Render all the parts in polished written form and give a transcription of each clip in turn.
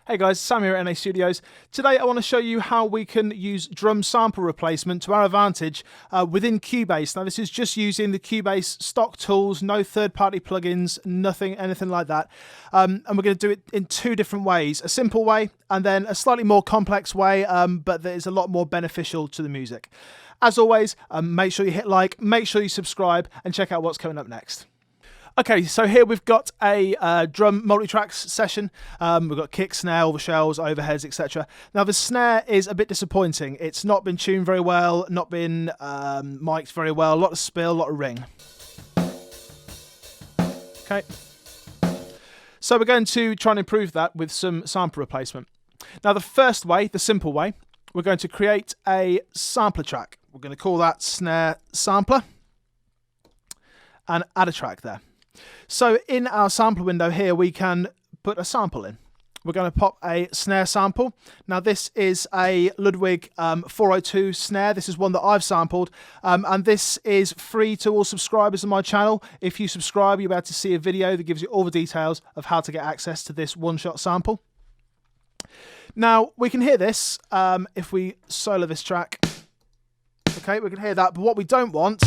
Hey guys, Sam here at NA Studios. Today I want to show you how we can use drum sample replacement to our advantage within Cubase. Now this is just using the Cubase stock tools, no third-party plugins, anything like that. And we're going to do it in two different ways. A simple way and then a slightly more complex way, but that is a lot more beneficial to the music. As always, make sure you hit like, make sure you subscribe and check out what's coming up next. Okay, so here we've got a drum multi-tracks session. We've got kick, snare, overshells, overheads, etc. Now the snare is a bit disappointing. It's not been tuned very well, not been mic'd very well, a lot of spill, a lot of ring. Okay, so we're going to try and improve that with some sample replacement. Now the first way, the simple way, we're going to create a sampler track. We're going to call that snare sampler and add a track there. So in our sampler window here, we can put a sample in. We're going to pop a snare sample. Now this is a Ludwig 402 snare. This is one that I've sampled, and this is free to all subscribers on my channel. If you subscribe, you'll be able to see a video that gives you all the details of how to get access to this one-shot sample. Now we can hear this if we solo this track. Okay, we can hear that, but what we don't want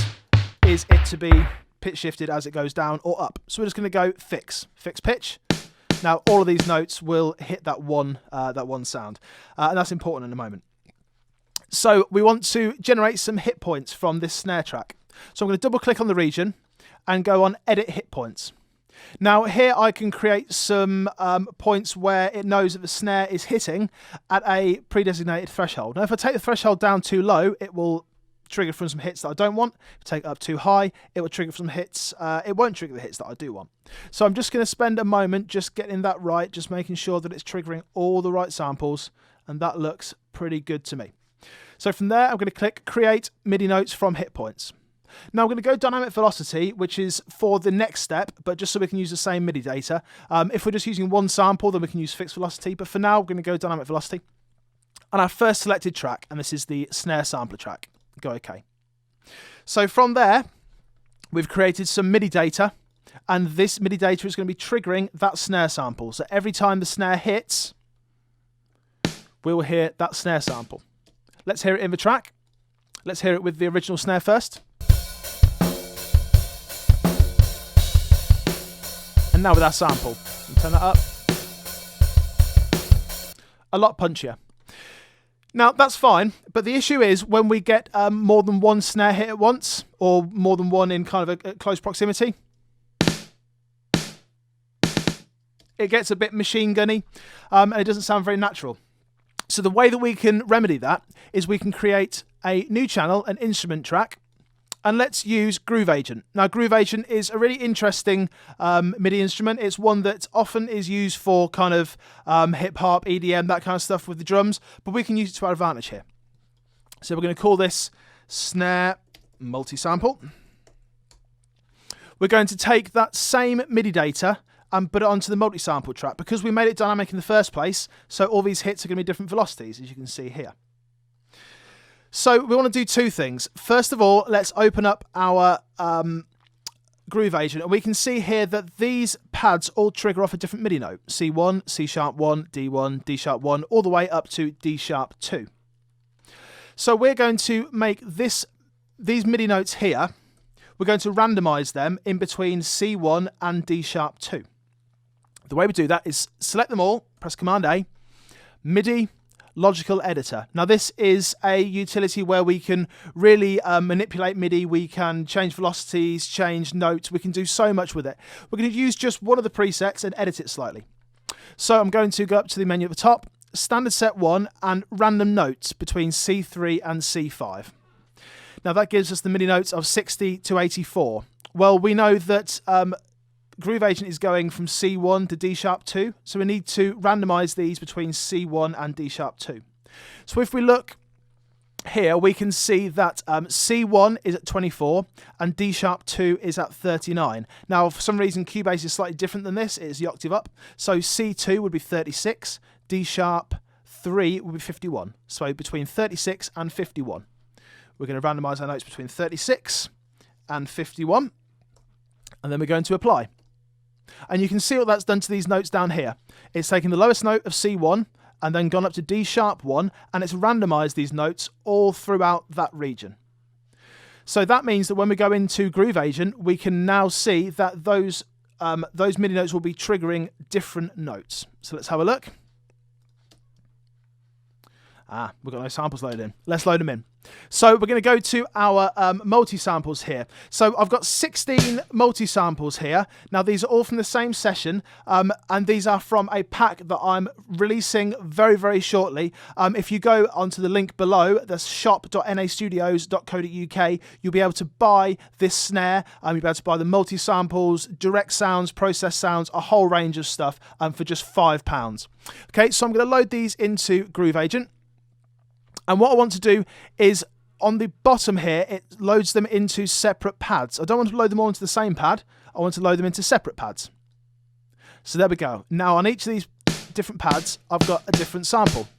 is it to be pitch shifted as it goes down or up. So we're just going to go fix pitch. Now all of these notes will hit that one sound, and that's important in a moment. So we want to generate some hit points from this snare track. So I'm going to double click on the region and go on edit hit points. Now here I can create some points where it knows that the snare is hitting at a pre-designated threshold. Now if I take the threshold down too low, it will trigger from some hits that I don't want. If I take it up too high, it will trigger from hits. It won't trigger the hits that I do want. So I'm just going to spend a moment just getting that right, just making sure that it's triggering all the right samples, and that looks pretty good to me. So from there, I'm going to click Create MIDI Notes from Hit Points. Now I'm going to go Dynamic Velocity, which is for the next step, but just so we can use the same MIDI data. If we're just using one sample, then we can use Fixed Velocity, but for now, we're going to go Dynamic Velocity. And our first selected track, and this is the snare sampler track. Go OK. So from there, we've created some MIDI data, and this MIDI data is going to be triggering that snare sample. So every time the snare hits, we will hear that snare sample. Let's hear it in the track. Let's hear it with the original snare first. And now with our sample. Turn that up. A lot punchier. Now that's fine, but the issue is when we get more than one snare hit at once, or more than one in kind of a close proximity, it gets a bit machine gunny, and it doesn't sound very natural. So the way that we can remedy that is we can create a new channel, an instrument track, and let's use Groove Agent. Now Groove Agent is a really interesting MIDI instrument. It's one that often is used for kind of hip hop, EDM, that kind of stuff with the drums, but we can use it to our advantage here. So we're going to call this Snare Multi-Sample. We're going to take that same MIDI data and put it onto the multi-sample track because we made it dynamic in the first place, so all these hits are going to be different velocities, as you can see here. So we want to do two things. First of all, let's open up our Groove Agent, and we can see here that these pads all trigger off a different MIDI note. C1, C#1, D1, D#1, all the way up to D#2. So we're going to make these MIDI notes here, we're going to randomize them in between C1 and D#2. The way we do that is select them all, press Command A, MIDI, Logical Editor. Now this is a utility where we can really manipulate MIDI, we can change velocities, change notes, we can do so much with it. We're going to use just one of the presets and edit it slightly. So I'm going to go up to the menu at the top, Standard Set 1 and Random Notes between C3 and C5. Now that gives us the MIDI notes of 60 to 84. Well, we know that Groove Agent is going from C1 to D#2, so we need to randomize these between C1 and D#2. So if we look here, we can see that C1 is at 24 and D#2 is at 39. Now, for some reason, Cubase is slightly different than this. It is the octave up. So C2 would be 36, D#3 would be 51. So between 36 and 51. We're going to randomize our notes between 36 and 51, and then we're going to apply. And you can see what that's done to these notes down here. It's taken the lowest note of C1 and then gone up to D sharp 1, and it's randomized these notes all throughout that region. So that means that when we go into Groove Agent, we can now see that those MIDI notes will be triggering different notes. So let's have a look. We've got no samples loaded in. Let's load them in. So we're going to go to our multi-samples here. So I've got 16 multi-samples here. Now these are all from the same session, and these are from a pack that I'm releasing very, very shortly. If you go onto the link below, that's shop.nastudios.co.uk, you'll be able to buy this snare. You'll be able to buy the multi-samples, direct sounds, process sounds, a whole range of stuff for just £5. Okay, so I'm going to load these into Groove Agent. And what I want to do is, on the bottom here, it loads them into separate pads. I don't want to load them all into the same pad. I want to load them into separate pads. So there we go. Now on each of these different pads, I've got a different sample.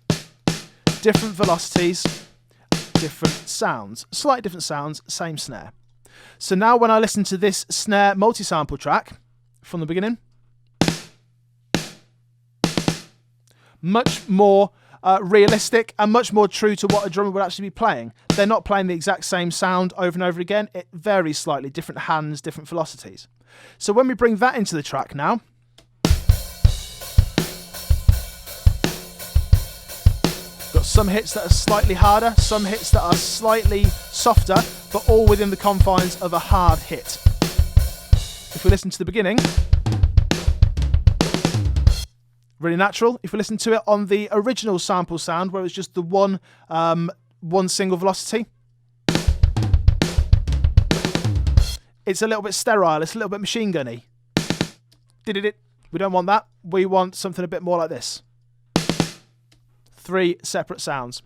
Different velocities, different sounds. Slightly different sounds, same snare. So now when I listen to this snare multi-sample track from the beginning, much more realistic and much more true to what a drummer would actually be playing. They're not playing the exact same sound over and over again. It varies slightly, different hands, different velocities. So when we bring that into the track now, got some hits that are slightly harder, some hits that are slightly softer, but all within the confines of a hard hit. If we listen to the beginning, really natural. If we listen to it on the original sample sound, where it's just the one single velocity, it's a little bit sterile, it's a little bit machine gunny. We don't want that. We want something a bit more like this. 3 separate sounds.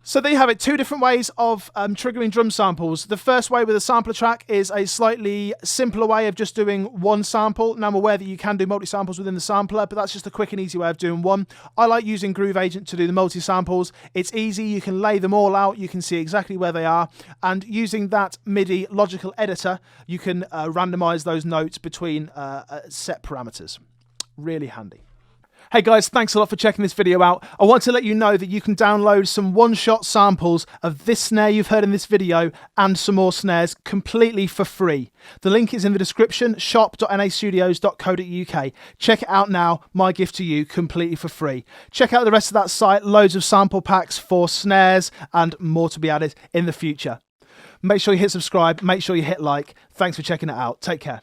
So there you have it, 2 different ways of triggering drum samples. The first way with a sampler track is a slightly simpler way of just doing one sample. Now I'm aware that you can do multi-samples within the sampler, but that's just a quick and easy way of doing one. I like using Groove Agent to do the multi-samples. It's easy, you can lay them all out, you can see exactly where they are, and using that MIDI logical editor, you can randomize those notes between set parameters. Really handy. Hey guys, thanks a lot for checking this video out. I want to let you know that you can download some one-shot samples of this snare you've heard in this video and some more snares completely for free. The link is in the description, shop.nastudios.co.uk. Check it out now, my gift to you, completely for free. Check out the rest of that site, loads of sample packs for snares and more to be added in the future. Make sure you hit subscribe, make sure you hit like. Thanks for checking it out. Take care.